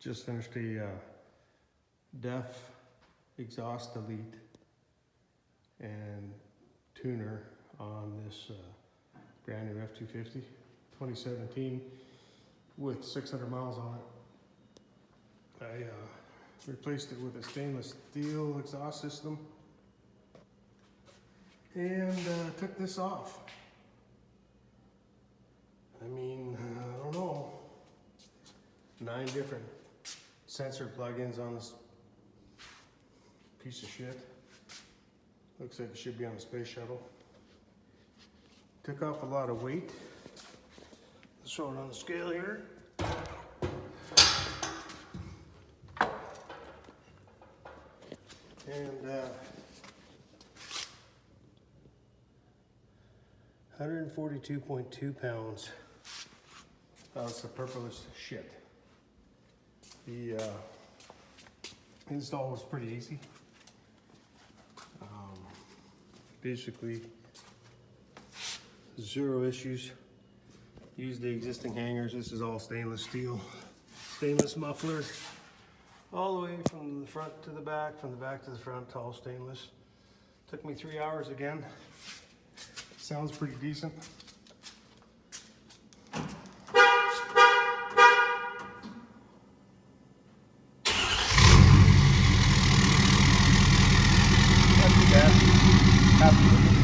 Just finished a DEF exhaust delete and tuner on this brand new F-250 2017 with 600 miles on it. I replaced it with a stainless steel exhaust system and took this off. I mean, I don't know, 9 different sensor plugins on this piece of shit. Looks like it should be on the space shuttle. Took off a lot of weight. Let's show it on the scale here. And 142.2 pounds. That's the purplest shit. The install was pretty easy. Basically, 0 issues. Use the existing hangers. This is all stainless steel, stainless mufflers, all the way from the front to the back, from the back to the front, all stainless. Took me 3 hours again. Sounds pretty decent. Not too bad. Happy with it.